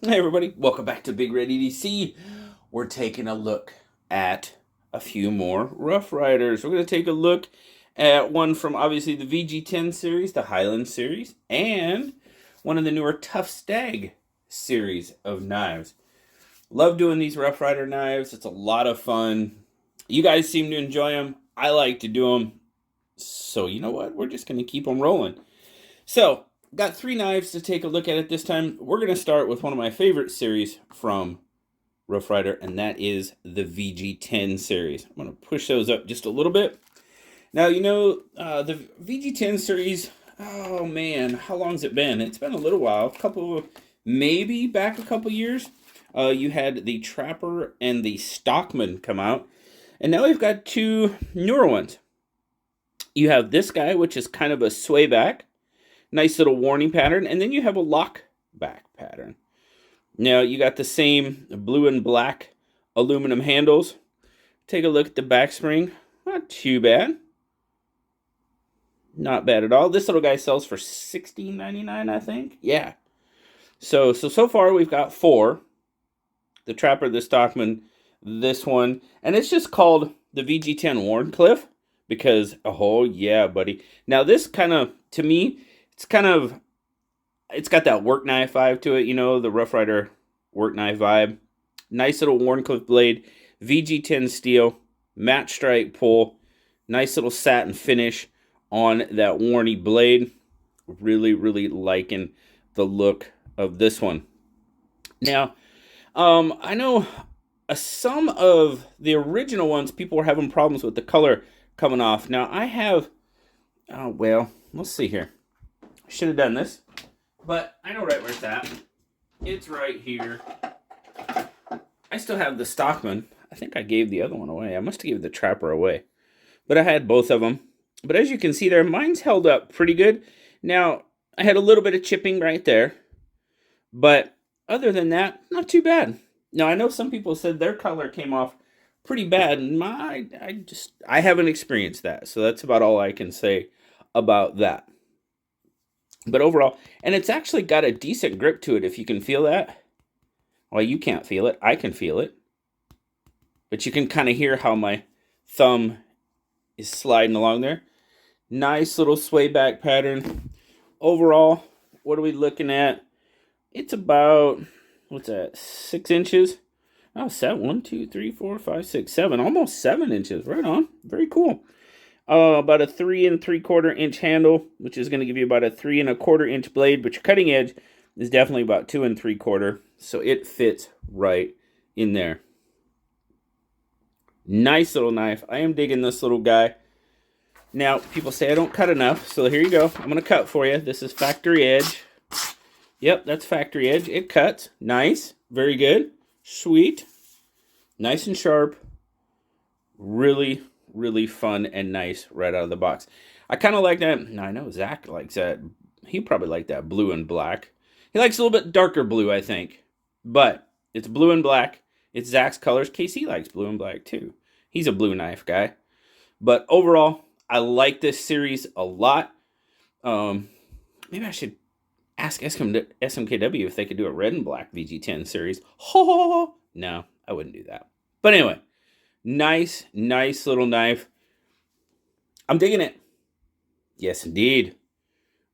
Hey everybody, welcome back to BigRedEDC. We're taking a look at a few more Rough Riders. We're going to take a look at one from obviously the VG10 series, the Highland series, and one of the newer Tuff Stag series of knives. Love doing these Rough Rider knives. It's a lot of fun. You guys seem to enjoy them. I like to do them. So you know what? We're just going to keep them rolling. So, got three knives to take a look at it this time. We're going to start with one of my favorite series from Rough Rider, and that is the VG10 series. I'm going to push those up just a little bit. Now, you know, the VG10 series, oh man, how long's it been? It's been a little while, maybe back a couple years. You had the Trapper and the Stockman come out, and now we've got two newer ones. You have this guy, which is kind of a swayback. Nice little warning pattern, and then you have a lock back pattern. Now you got the same blue and black aluminum handles. Take a look at the back spring. Not too bad. Not bad at all. This little guy sells for $16.99, I think. Yeah. So far we've got four. The Trapper, the Stockman, this one, and it's just called the VG10 Warncliffe because oh yeah, buddy. Now this kind of, to me, it's got that work knife vibe to it, you know, the Rough Rider work knife vibe. Nice little Warncliffe blade, VG10 steel, matte stripe pull, nice little satin finish on that Warney blade. Really, really liking the look of this one. Now, I know some of the original ones, people were having problems with the color coming off. Now, I have, oh, well, let's see here. Should have done this, but I know right where it's at. It's right here. I still have the Stockman. I think I gave the other one away. I must have given the Trapper away, but I had both of them. But as you can see there, mine's held up pretty good. Now, I had a little bit of chipping right there, but other than that, not too bad. Now, I know some people said their color came off pretty bad, and I haven't experienced that, so that's about all I can say about that. But overall, and it's actually got a decent grip to it, if you can feel that. Well, you can't feel it. I can feel it. But you can kind of hear how my thumb is sliding along there. Nice little swayback pattern. Overall, what are we looking at? It's about, what's that, 6 inches? Oh, 7. 1, 2, 3, 4, 5, 6, 7. Almost 7 inches. Right on. Very cool. About a 3 3/4 inch handle, which is going to give you about a 3 1/4 inch blade, but your cutting edge is definitely about 2 3/4, so it fits right in there. Nice little knife. I am digging this little guy. Now, people say I don't cut enough, so here you go. I'm going to cut for you. This is factory edge. Yep, that's factory edge. It cuts. Nice. Very good. Sweet. Nice and sharp. Really fun and nice right out of the box. I kind of like that. I know Zach likes that. He probably liked that blue and black. He likes a little bit darker blue, I think. But it's blue and black. It's Zach's colors. KC likes blue and black too. He's a blue knife guy. But overall, I like this series a lot. Maybe I should ask SMKW if they could do a red and black VG10 series. No, I wouldn't do that. But anyway, nice little knife. I'm digging it. Yes, indeed.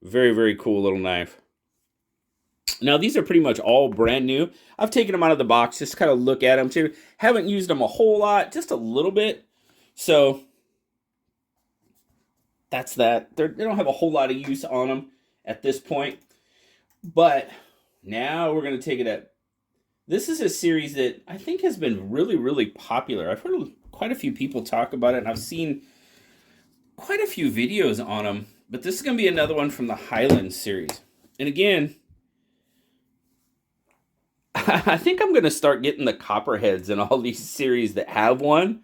Very cool little knife. Now, these are pretty much all brand new. I've taken them out of the box, just kind of look at them too. Haven't used them a whole lot, just a little bit. So, that's that. They don't have a whole lot of use on them at this point. But now we're going to take it at... This is a series that I think has been really popular. I've heard quite a few people talk about it, and I've seen quite a few videos on them. But this is going to be another one from the Highland series. And again, I think I'm going to start getting the copperheads in all these series that have one,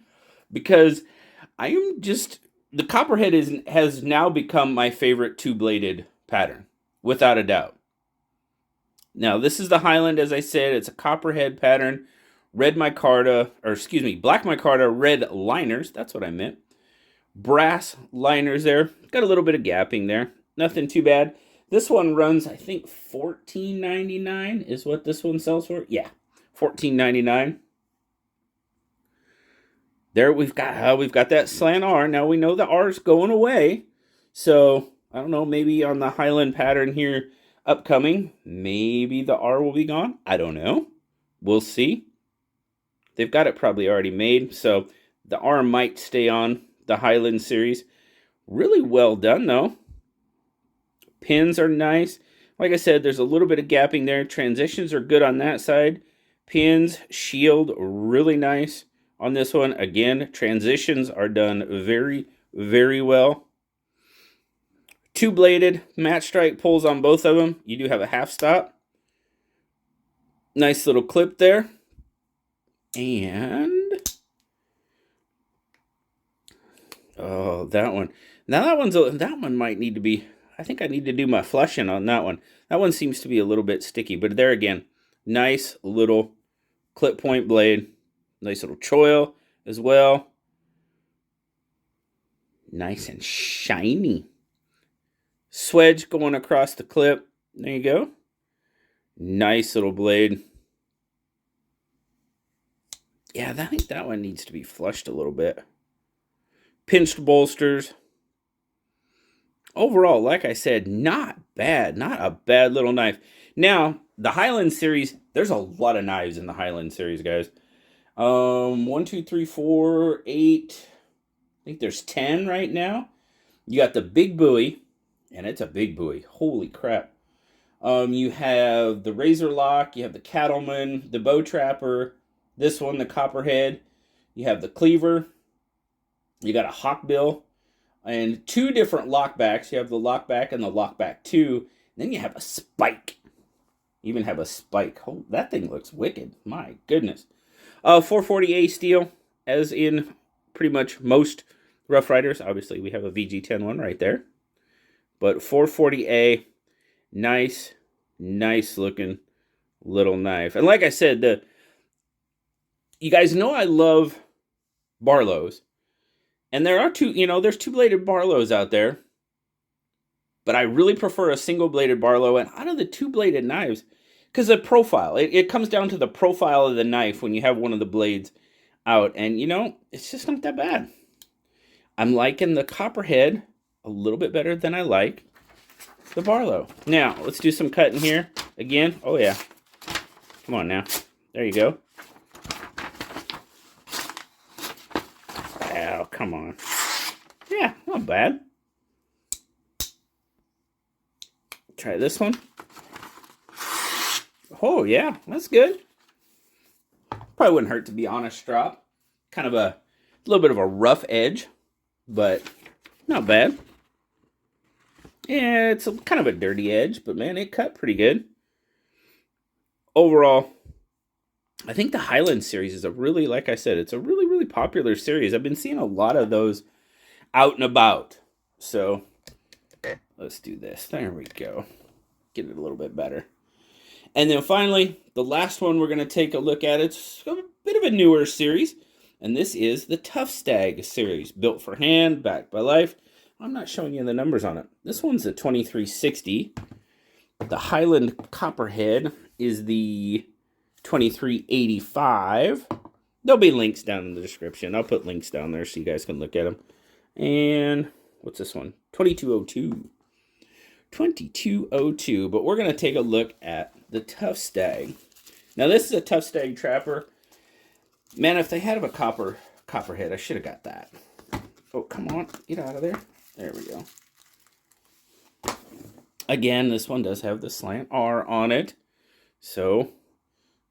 because the copperhead has now become my favorite two-bladed pattern, without a doubt. Now, this is the Highland, as I said. It's a copperhead pattern. Black micarta, red liners. That's what I meant. Brass liners there. Got a little bit of gapping there. Nothing too bad. This one runs, I think, $14.99 is what this one sells for. Yeah, $14.99. There we've got that slant R. Now we know the R is going away. So, I don't know, maybe on the Highland pattern here upcoming, maybe the R will be gone. I don't know. We'll see. They've got it probably already made, so the R might stay on the Highland series. Really well done, though. Pins are nice. Like I said, there's a little bit of gapping there. Transitions are good on that side. Pins, shield, really nice on this one. Again, transitions are done very, very well. Two-bladed match strike pulls on both of them. You do have a half stop. Nice little clip there. And oh, that one. Now that one might need to be, I think I need to do my flushing on that one. That one seems to be a little bit sticky, but there again, nice little clip point blade. Nice little choil as well. Nice and shiny. Swedge going across the clip. There you go. Nice little blade. Yeah, I think that one needs to be flushed a little bit. Pinched bolsters. Overall, like I said, not bad. Not a bad little knife. Now, the Highland series, there's a lot of knives in the Highland series, guys. 1, 2, 3, 4, 8. I think there's 10 right now. You got the big buoy, and it's a big buoy. Holy crap. You have the razor lock, you have the cattleman, the bow trapper, this one, the copperhead. You have the cleaver. You got a hawkbill, and 2 different lockbacks. You have the lockback and the lockback 2. And then you have a spike. You even have a spike. Oh, that thing looks wicked. My goodness. 440A steel, as in pretty much most Rough Riders. Obviously, we have a VG10 one right there. But 440A, nice looking little knife. And like I said, you guys know I love Barlows. And there are there's 2-bladed Barlows out there. But I really prefer a single-bladed Barlow. And out of the 2-bladed knives, because the profile, it comes down to the profile of the knife when you have one of the blades out. And, it's just not that bad. I'm liking the copperhead a little bit better than I like the Barlow. Now, let's do some cutting here. Again, oh yeah. Come on now. There you go. Oh, come on. Yeah, not bad. Try this one. Oh, yeah, that's good. Probably wouldn't hurt to be on a strop. Kind of a little bit of a rough edge, but not bad. Yeah, it's kind of a dirty edge, but man, it cut pretty good. Overall, I think the Highland series is like I said, it's a really, really popular series. I've been seeing a lot of those out and about. So, let's do this. There we go. Get it a little bit better. And then finally, the last one we're going to take a look at, it's a bit of a newer series. And this is the Tuff Stag series, built for hand, backed by life. I'm not showing you the numbers on it. This one's a 2360. The Highland Copperhead is the 2385. There'll be links down in the description. I'll put links down there so you guys can look at them. And what's this one? 2202. 2202. But we're going to take a look at the Tuff Stag. Now, this is a Tuff Stag trapper. Man, if they had a copperhead, I should have got that. Oh, come on. Get out of there. There we go. Again, this one does have the slant R on it. So,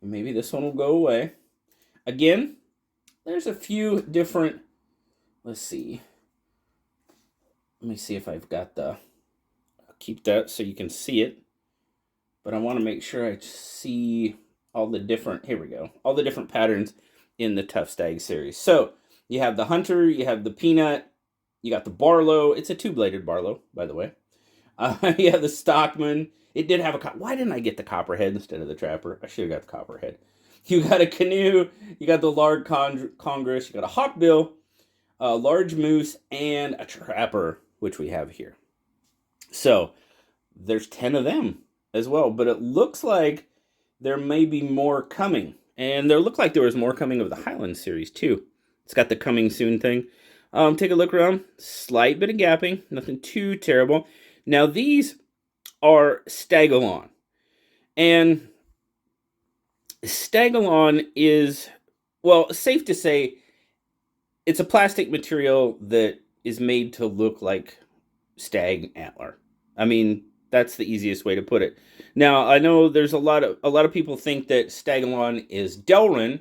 maybe this one will go away. Again, there's a few different... Let's see. Let me see if I've got the... I'll keep that so you can see it. But I want to make sure I see all the different... Here we go. All the different patterns in the Tuff Stag series. So, you have the Hunter, you have the Peanut, you got the Barlow. It's a 2-bladed Barlow, by the way. You have the Stockman. It did have a... Why didn't I get the Copperhead instead of the Trapper? I should have got the Copperhead. You got a Canoe. You got the Large Congress. You got a Hawkbill, a Large Moose, and a Trapper, which we have here. So, there's 10 of them as well. But it looks like there may be more coming. And there looked like there was more coming of the Highland series, too. It's got the coming soon thing. Take a look around. Slight bit of gapping. Nothing too terrible. Now, these are Stag-alon. And Stag-alon is, well, safe to say, it's a plastic material that is made to look like stag antler. I mean, that's the easiest way to put it. Now, I know there's a lot of people think that Stag-alon is Delrin,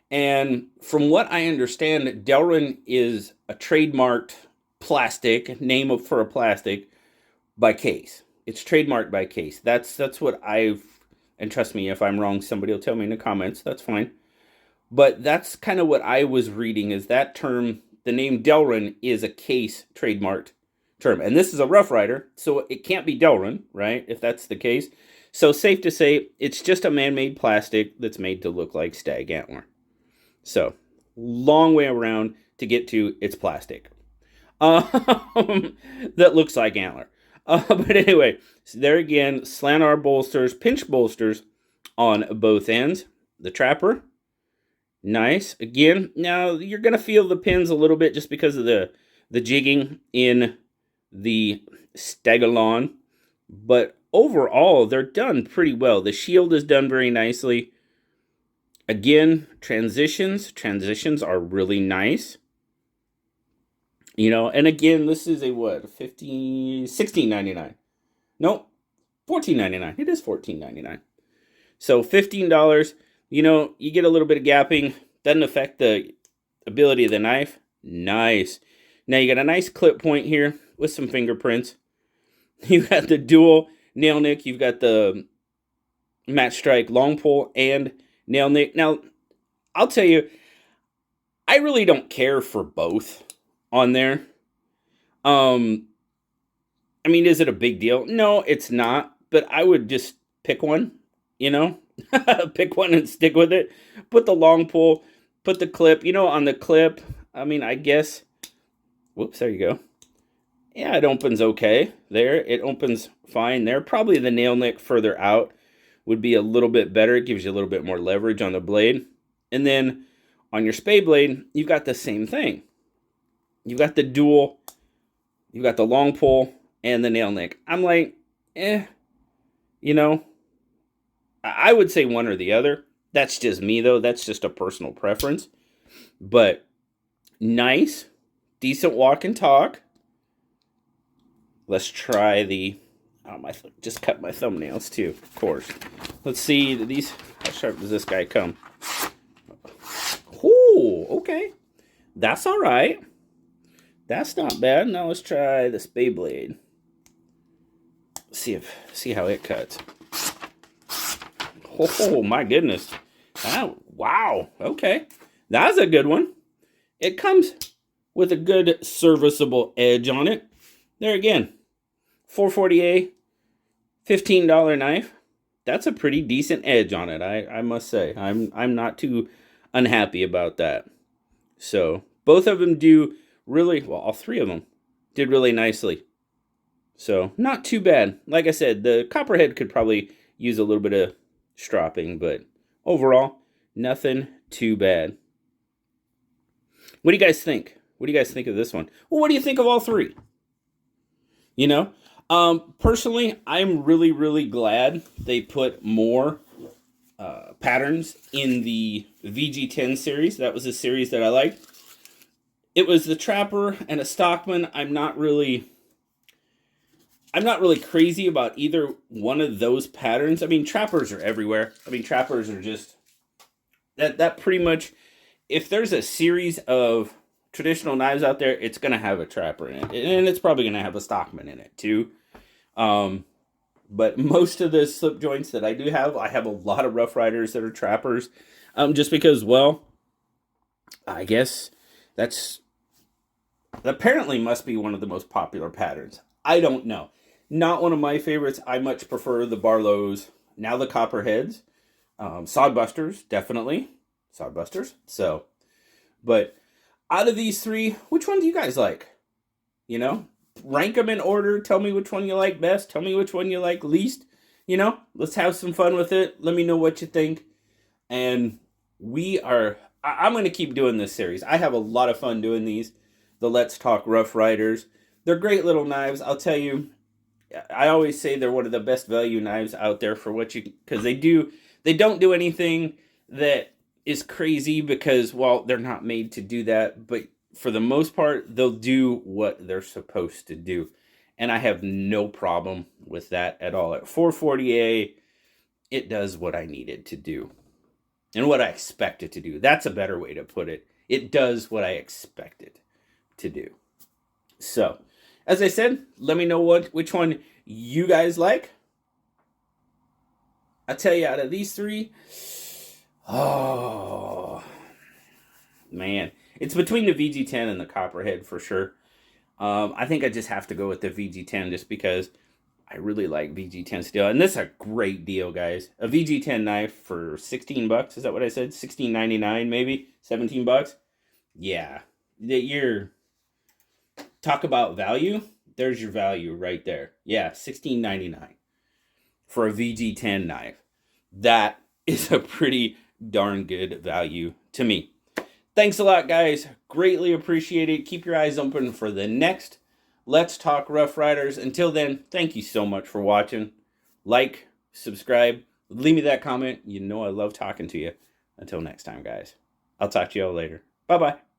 and from what I understand, Delrin is a trademarked plastic, name for a plastic, by Case. It's trademarked by Case. That's what I've, and trust me, if I'm wrong, somebody will tell me in the comments. That's fine. But that's kind of what I was reading, is that term, the name Delrin is a Case trademarked term. And this is a Rough Rider, so it can't be Delrin, right, if that's the case. So safe to say, it's just a man-made plastic that's made to look like stag antler. So, long way around to get to it's plastic. That looks like antler. But anyway, so there again, slant R bolsters, pinch bolsters on both ends. The trapper, nice. Again, now you're going to feel the pins a little bit just because of the jigging in the Stag-alon. But overall, they're done pretty well. The shield is done very nicely. Again, transitions are really nice. You know, and again, this is a what, $16.99. Nope, $14.99. It is $14.99. So $15, you know, you get a little bit of gapping. Doesn't affect the ability of the knife. Nice. Now you got a nice clip point here with some fingerprints. You got the dual nail nick. You've got the match strike long pull and nail nick. Now, I'll tell you, I really don't care for both on there. I mean, is it a big deal? No, it's not. But I would just pick one, you know? Pick one and stick with it. Put the long pull, put the clip. You know, on the clip, I mean, I guess, whoops, there you go. Yeah, it opens okay there. It opens fine there. Probably the nail nick further out would be a little bit better. It gives you a little bit more leverage on the blade. And then on your spade blade, you've got the same thing. You've got the dual, you've got the long pull and the nail nick. I'm like, you know, I would say one or the other. That's just me, though. That's just a personal preference. But nice, decent walk and talk. Let's try the, I just cut my thumbnails too, of course. Let's see, these, how sharp does this guy come? Ooh, okay. That's all right. That's not bad. Now let's try the spade blade. See how it cuts. Oh my goodness. Oh, wow. Okay. That's a good one. It comes with a good serviceable edge on it. There again, 440A, $15 knife. That's a pretty decent edge on it, I must say. I'm not too unhappy about that. So both of them do really well. All three of them did really nicely. So not too bad. Like I said, the copperhead could probably use a little bit of stropping, but overall, nothing too bad. What do you guys think? What do you guys think of this one? Well, what do you think of all three? You know, personally, I'm really, really glad they put more patterns in the VG10 series. That was a series that I liked. It was the Trapper and a Stockman. I'm not really crazy about either one of those patterns. I mean, Trappers are everywhere. I mean, Trappers are just that pretty much. If there's a series of traditional knives out there, it's going to have a Trapper in it. And it's probably going to have a Stockman in it, too. But most of the slip joints that I do have, I have a lot of Rough Riders that are Trappers. Just because, well, I guess that's apparently must be one of the most popular patterns. I don't know. Not one of my favorites. I much prefer the Barlows, now the Copperheads. Sodbusters, definitely. Sodbusters. So, but out of these three, which one do you guys like? You know, rank them in order. Tell me which one you like best. Tell me which one you like least. You know, let's have some fun with it. Let me know what you think. And I'm going to keep doing this series. I have a lot of fun doing these. The Let's Talk Rough Riders. They're great little knives. I'll tell you, I always say they're one of the best value knives out there for what you, because they don't do anything that is crazy because, well, they're not made to do that. But for the most part, they'll do what they're supposed to do. And I have no problem with that at all. At 440A, it does what I need it to do. And what I expect it to do. That's a better way to put it. It does what I expect it to do. So, as I said, let me know which one you guys like. I tell you, out of these three, oh, man. It's between the VG10 and the copperhead for sure. I think I just have to go with the VG10 just because I really like VG10 steel. And this is a great deal, guys. A VG10 knife for $16. Is that what I said? $16.99 maybe? $17? Yeah. You're... Talk about value. There's your value right there. Yeah, $16.99 for a VG10 knife. That is a pretty darn good value to me. Thanks a lot, guys. Greatly appreciate it. Keep your eyes open for the next Let's Talk Rough Riders. Until then, thank you so much for watching. Like, subscribe, leave me that comment. You know I love talking to you. Until next time, guys. I'll talk to you all later. Bye-bye.